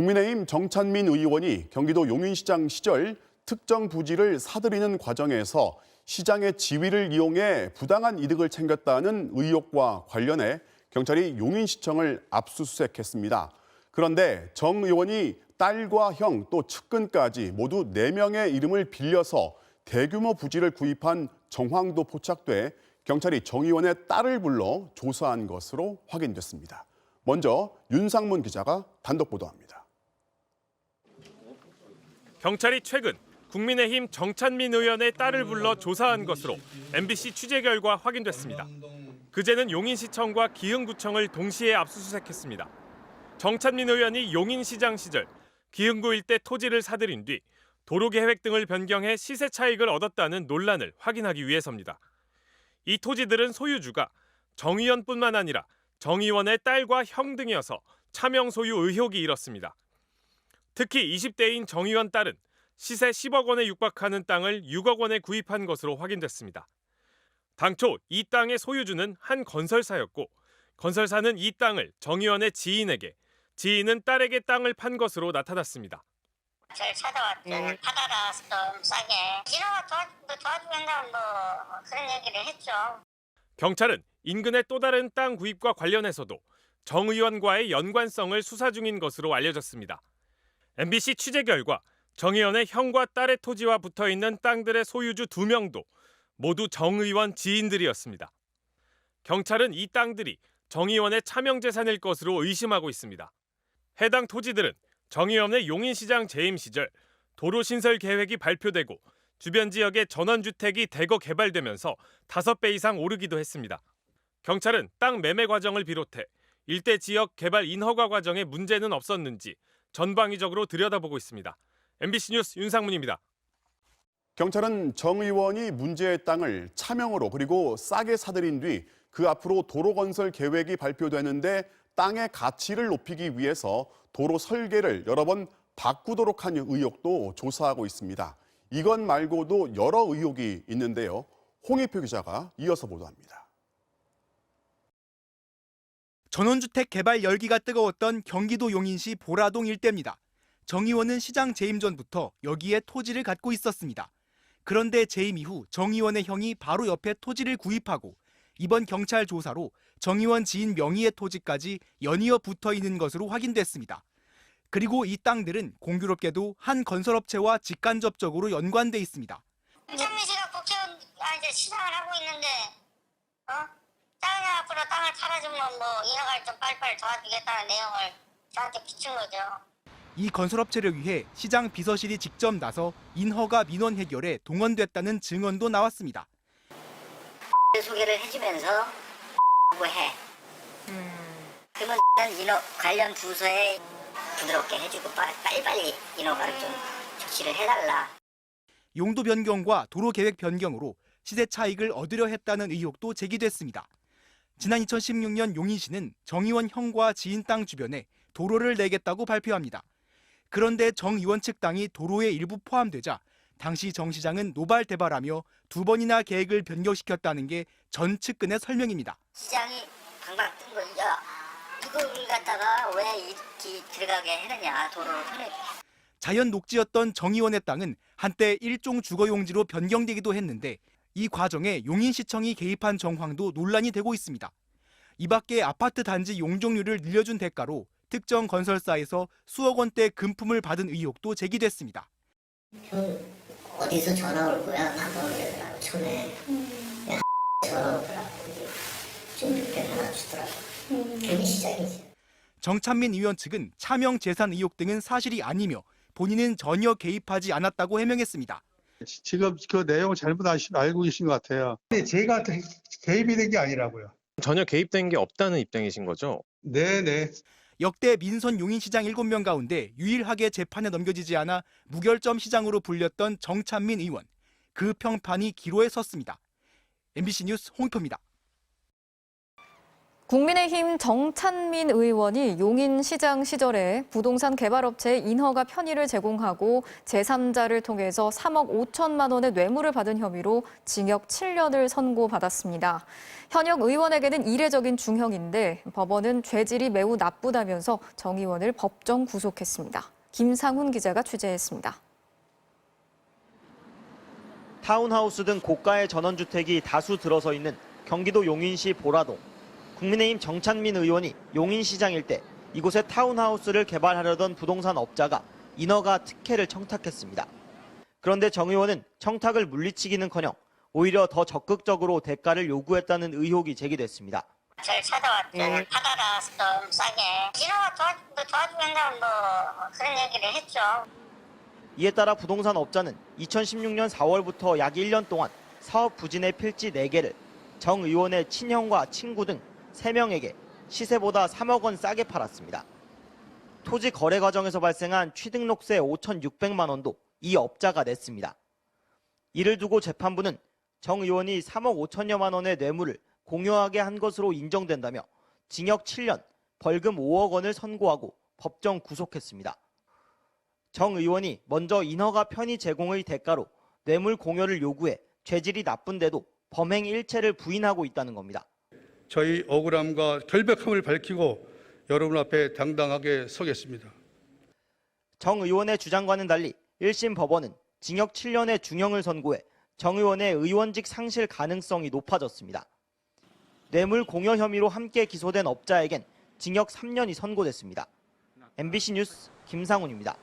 국민의힘 정찬민 의원이 경기도 용인시장 시절 특정 부지를 사들이는 과정에서 시장의 지위를 이용해 부당한 이득을 챙겼다는 의혹과 관련해 경찰이 용인시청을 압수수색했습니다. 그런데 정 의원이 딸과 형 또 측근까지 모두 4명의 이름을 빌려서 대규모 부지를 구입한 정황도 포착돼 경찰이 정 의원의 딸을 불러 조사한 것으로 확인됐습니다. 먼저 윤상문 기자가 단독 보도합니다. 경찰이 최근 국민의힘 정찬민 의원의 딸을 불러 조사한 것으로 MBC 취재 결과 확인됐습니다. 그제는 용인시청과 기흥구청을 동시에 압수수색했습니다. 정찬민 의원이 용인시장 시절 기흥구 일대 토지를 사들인 뒤 도로 계획 등을 변경해 시세 차익을 얻었다는 논란을 확인하기 위해서입니다. 이 토지들은 소유주가 정 의원뿐만 아니라 정 의원의 딸과 형 등이어서 차명 소유 의혹이 일었습니다. 특히 20대인 정 의원 딸은 시세 10억 원에 육박하는 땅을 6억 원에 구입한 것으로 확인됐습니다. 당초 이 땅의 소유주는 한 건설사였고 건설사는 이 땅을 정 의원의 지인에게, 지인은 딸에게 땅을 판 것으로 나타났습니다. 저를 찾아왔더니 받아라 좀 싸게 인호가 도와주겠다고 뭐 그런 얘기를 했죠. 경찰은 인근의 또 다른 땅 구입과 관련해서도 정 의원과의 연관성을 수사 중인 것으로 알려졌습니다. MBC 취재 결과 정 의원의 형과 딸의 토지와 붙어있는 땅들의 소유주 2명도 모두 정 의원 지인들이었습니다. 경찰은 이 땅들이 정 의원의 차명재산일 것으로 의심하고 있습니다. 해당 토지들은 정 의원의 용인시장 재임 시절 도로 신설 계획이 발표되고 주변 지역에 전원주택이 대거 개발되면서 5배 이상 오르기도 했습니다. 경찰은 땅 매매 과정을 비롯해 일대 지역 개발 인허가 과정에 문제는 없었는지 전방위적으로 들여다보고 있습니다. MBC 뉴스 윤상문입니다. 경찰은 정 의원이 문제의 땅을 차명으로 그리고 싸게 사들인 뒤 그 앞으로 도로 건설 계획이 발표되는데 땅의 가치를 높이기 위해서 도로 설계를 여러 번 바꾸도록 한 의혹도 조사하고 있습니다. 이것 말고도 여러 의혹이 있는데요. 홍익표 기자가 이어서 보도합니다. 전원주택 개발 열기가 뜨거웠던 경기도 용인시 보라동 일대입니다. 정 의원은 시장 재임 전부터 여기에 토지를 갖고 있었습니다. 그런데 재임 이후 정 의원의 형이 바로 옆에 토지를 구입하고 이번 경찰 조사로 정 의원 지인 명의의 토지까지 연이어 붙어 있는 것으로 확인됐습니다. 그리고 이 땅들은 공교롭게도 한 건설업체와 직간접적으로 연관돼 있습니다. 정찬민 씨가 국회의원 이제 시장을 하고 있는데 땅 앞으로 땅을 팔아주면 뭐 인허가를 좀 빨리빨리 도와주겠다는 내용을 저한테 비춘 거죠. 이 건설업체를 위해 시장 비서실이 직접 나서 인허가 민원 해결에 동원됐다는 증언도 나왔습니다. 소개를 해주면서 해. 그러면 인허 관련 부서에 부드럽게 해주고 빨리빨리 인허가를 좀 조치를 해달라. 용도 변경과 도로 계획 변경으로 시세 차익을 얻으려 했다는 의혹도 제기됐습니다. 지난 2016년 용인시는 정 의원 형과 지인 땅 주변에 도로를 내겠다고 발표합니다. 그런데 정 의원 측 땅이 도로에 일부 포함되자 당시 정 시장은 노발대발하며 2번이나 계획을 변경시켰다는 게 전 측근의 설명입니다. 시장이 방방 뜬 거죠. 그걸 갖다가 왜 이렇게 들어가게 했느냐, 도로를 편해. 자연 녹지였던 정 의원의 땅은 한때 일종 주거용지로 변경되기도 했는데 이 과정에 용인시청이 개입한 정황도 논란이 되고 있습니다. 이 밖에 아파트 단지 용적률을 늘려준 대가로 특정 건설사에서 수억 원대 금품을 받은 의혹도 제기됐습니다. 어디서 전화 올 거야? 하더라고 전에. 전화 오더라고. 좀 늦게 하나 주더라고. 그게 시작이지. 정찬민 의원 측은 차명 재산 의혹 등은 사실이 아니며 본인은 전혀 개입하지 않았다고 해명했습니다. 지금 그 내용을 잘못 알고 계신 것 같아요. 근데 제가 개입이 된 게 아니라고요. 전혀 개입된 게 없다는 입장이신 거죠? 네네. 역대 민선 용인시장 7명 가운데 유일하게 재판에 넘겨지지 않아 무결점 시장으로 불렸던 정찬민 의원. 그 평판이 기로에 섰습니다. MBC 뉴스 홍익표입니다. 국민의힘 정찬민 의원이 용인시장 시절에 부동산 개발업체에 인허가 편의를 제공하고 제3자를 통해서 3억 5천만 원의 뇌물을 받은 혐의로 징역 7년을 선고받았습니다. 현역 의원에게는 이례적인 중형인데 법원은 죄질이 매우 나쁘다면서 정 의원을 법정 구속했습니다. 김상훈 기자가 취재했습니다. 타운하우스 등 고가의 전원주택이 다수 들어서 있는 경기도 용인시 보라동. 국민의힘 정찬민 의원이 용인시장 일대 이곳에 타운하우스를 개발하려던 부동산 업자가 인허가 특혜를 청탁했습니다. 그런데 정 의원은 청탁을 물리치기는커녕 오히려 더 적극적으로 대가를 요구했다는 의혹이 제기됐습니다. 저를 찾아왔더니 받아라 좀 싸게 인허가 도와주겠다고 그런 얘기를 했죠. 이에 따라 부동산 업자는 2016년 4월부터 약 1년 동안 사업 부진의 필지 4개를 정 의원의 친형과 친구 등 3명에게 시세보다 3억 원 싸게 팔았습니다. 토지 거래 과정에서 발생한 취등록세 5,600만 원도 이 업자가 냈습니다. 이를 두고 재판부는 정 의원이 3억 5천여만 원의 뇌물을 공여하게 한 것으로 인정된다며 징역 7년, 벌금 5억 원을 선고하고 법정 구속했습니다. 정 의원이 먼저 인허가 편의 제공의 대가로 뇌물 공여를 요구해 죄질이 나쁜데도 범행 일체를 부인하고 있다는 겁니다. 저희 억울함과 결백함을 밝히고 여러분 앞에 당당하게 서겠습니다. 정 의원의 주장과는 달리 1심 법원은 징역 7년의 중형을 선고해 정 의원의 의원직 상실 가능성이 높아졌습니다. 뇌물 공여 혐의로 함께 기소된 업자에겐 징역 3년이 선고됐습니다. MBC 뉴스 김상훈입니다.